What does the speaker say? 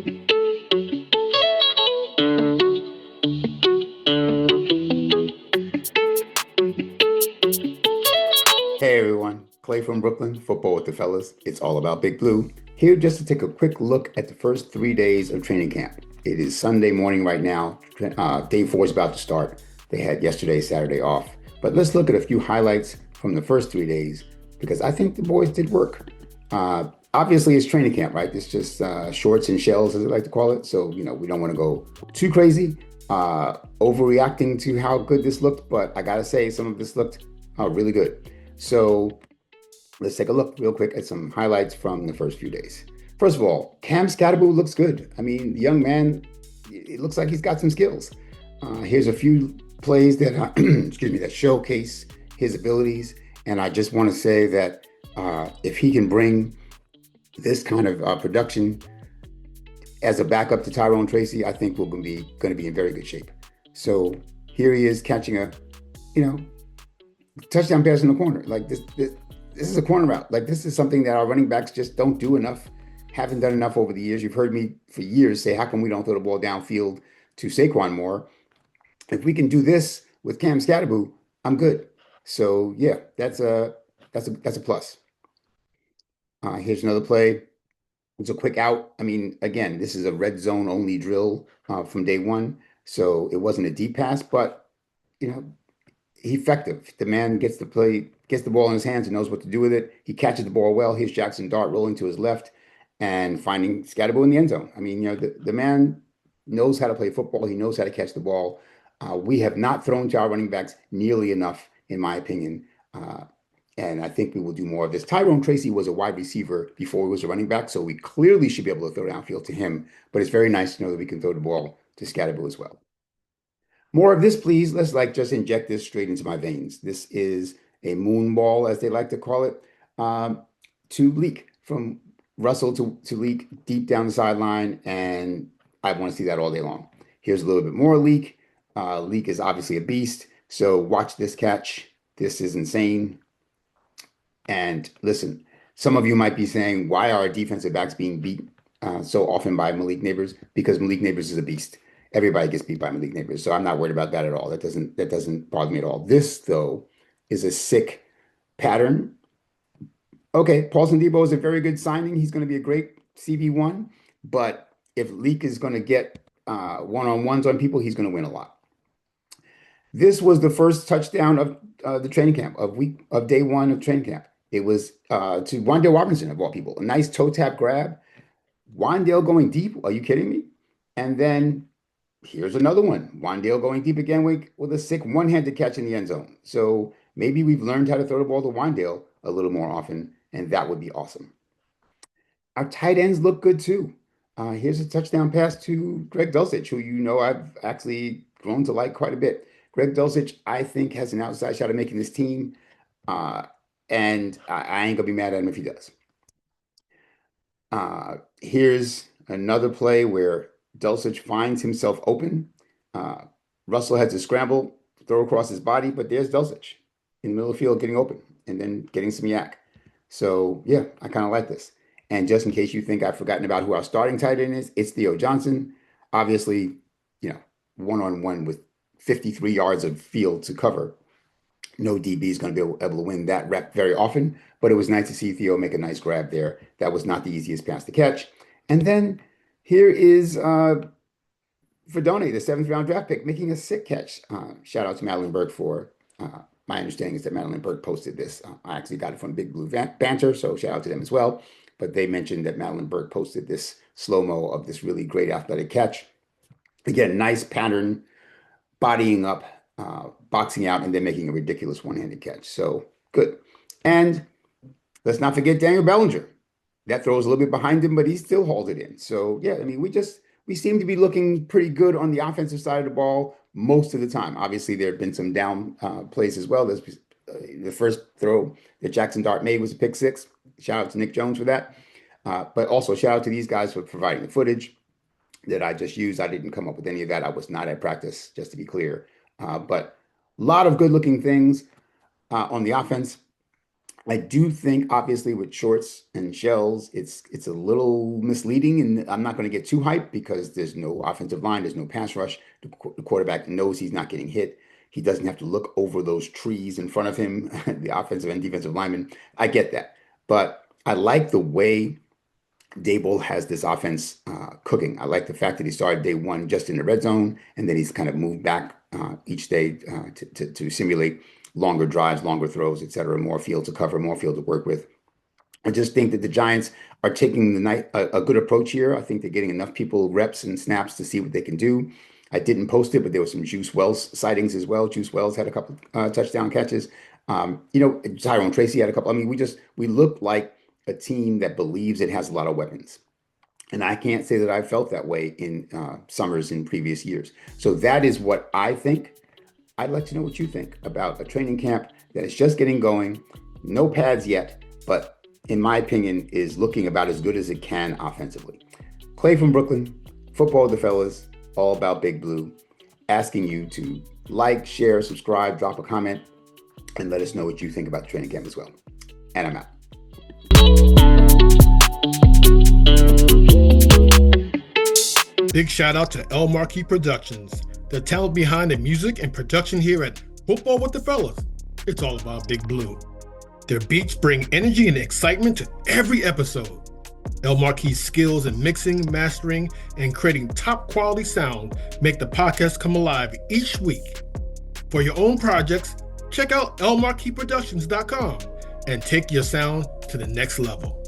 Hey everyone, Clay from Brooklyn, Football with the Fellas. It's all about Big Blue. Here just to take a quick look at the first 3 days of training camp. It is Sunday morning right now. Day four is about to start. They had yesterday, Saturday off. But let's look at a few highlights from the first 3 days because I think the boys did work. Obviously, it's training camp, right? It's just shorts and shells, as I like to call it. So, we don't want to go too crazy, overreacting to how good this looked. But I got to say, some of this looked really good. So let's take a look real quick at some highlights from the first few days. First of all, Cam Scatterbo looks good. I mean, the young man, it looks like he's got some skills. Here's a few plays that, excuse me, that showcase his abilities. And I just want to say that if he can bring this kind of production as a backup to Tyrone Tracy, I think we're going to be in very good shape. So here he is catching a, you know, touchdown pass in the corner. Like this is a corner route. Like this is something that our running backs just don't do enough, haven't done enough over the years. You've heard me for years say, how come we don't throw the ball downfield to Saquon more? If we can do this with Cam Scatterbo, I'm good. So yeah, that's a plus. Here's another play. It's a quick out. I mean, again, this is a red zone only drill from day one, so it wasn't a deep pass, but you know, effective. The man gets the ball in his hands and knows what to do with it. He catches the ball well. Here's Jackson Dart rolling to his left and finding Scatterbo in the end zone. I mean, the man knows how to play football. He knows how to catch the ball. We have not thrown to our running backs nearly enough, in my opinion. And I think we will do more of this. Tyrone Tracy was a wide receiver before he was a running back, so we clearly should be able to throw downfield to him. But it's very nice to know that we can throw the ball to Scatterbo as well. More of this, please. Let's just inject this straight into my veins. This is a moon ball, as they like to call it, to Leek, from Russell to Leek deep down the sideline, and I want to see that all day long. Here's a little bit more Leek. Leek is obviously a beast, so watch this catch. This is insane. And listen, some of you might be saying, why are our defensive backs being beat so often by Malik Neighbors? Because Malik Neighbors is a beast. Everybody gets beat by Malik Neighbors, so I'm not worried about that at all. That doesn't bother me at all. This, though, is a sick pattern. Okay, Paulson Debo is a very good signing. He's going to be a great CB1, but if Leek is going to get one-on-ones on people, he's going to win a lot. This was the first touchdown of the training camp of day one of training camp. It was to Wan'Dale Robinson, of all people. A nice toe tap grab. Wan'Dale going deep. Are you kidding me? And then here's another one. Wan'Dale going deep again with a sick one-handed catch in the end zone. So maybe we've learned how to throw the ball to Wan'Dale a little more often, and that would be awesome. Our tight ends look good too. Here's a touchdown pass to Greg Dulcich, who I've actually grown to like quite a bit. Greg Dulcich, I think, has an outside shot of making this team. And I ain't gonna be mad at him if he does. Here's another play where Dulcich finds himself open. Russell has to scramble, throw across his body, but there's Dulcich in the middle of the field getting open and then getting some yak. So yeah, I kind of like this. And just in case you think I've forgotten about who our starting tight end is, it's Theo Johnson. Obviously, one-on-one with 53 yards of field to cover. No DB is going to be able to win that rep very often, but it was nice to see Theo make a nice grab there. That was not the easiest pass to catch. And then here is Fedone, the seventh round draft pick, making a sick catch. Shout out to Madeline Burke for my understanding is that Madeline Burke posted this. I actually got it from Big Blue Banter, so shout out to them as well. But they mentioned that Madeline Burke posted this slow-mo of this really great athletic catch. Again, nice pattern, bodying up, boxing out, and then making a ridiculous one-handed catch. So good. And let's not forget Daniel Bellinger. That throws a little bit behind him, but he still hauled it in. So yeah, I mean, we seem to be looking pretty good on the offensive side of the ball most of the time. Obviously, there have been some down plays as well. There's the first throw that Jackson Dart made was a pick six. Shout out to Nick Jones for that. But also shout out to these guys for providing the footage that I just used. I didn't come up with any of that. I was not at practice, just to be clear. But a lot of good looking things on the offense. I do think, obviously, with shorts and shells, it's a little misleading, and I'm not going to get too hyped because there's no offensive line, there's no pass rush. The quarterback knows he's not getting hit. He doesn't have to look over those trees in front of him, the offensive and defensive linemen. I get that, but I like the way Dable has this offense cooking. I like the fact that he started day one just in the red zone, and then he's kind of moved back each day to simulate longer drives, longer throws, et cetera, more field to cover, more field to work with. I just think that the Giants are taking a good approach here. I think they're getting enough people reps and snaps to see what they can do. I didn't post it, but there was some Juice Wells sightings as well. Juice Wells had a couple touchdown catches. Tyrone Tracy had a couple. I mean, we look like a team that believes it has a lot of weapons. And I can't say that I felt that way in summers in previous years. So that is what I think. I'd like to know what you think about a training camp that is just getting going, no pads yet, but in my opinion is looking about as good as it can offensively. Clay from Brooklyn, Football with the Fellas, all about Big Blue, asking you to like, share, subscribe, drop a comment, and let us know what you think about the training camp as well. And I'm out. Big shout out to El Marquis Productions, the talent behind the music and production here at Football with the Fellas. It's all about Big Blue. Their beats bring energy and excitement to every episode. El Marquis' skills in mixing, mastering, and creating top quality sound make the podcast come alive each week. For your own projects, check out elmarquisproductions.com and take your sound to the next level.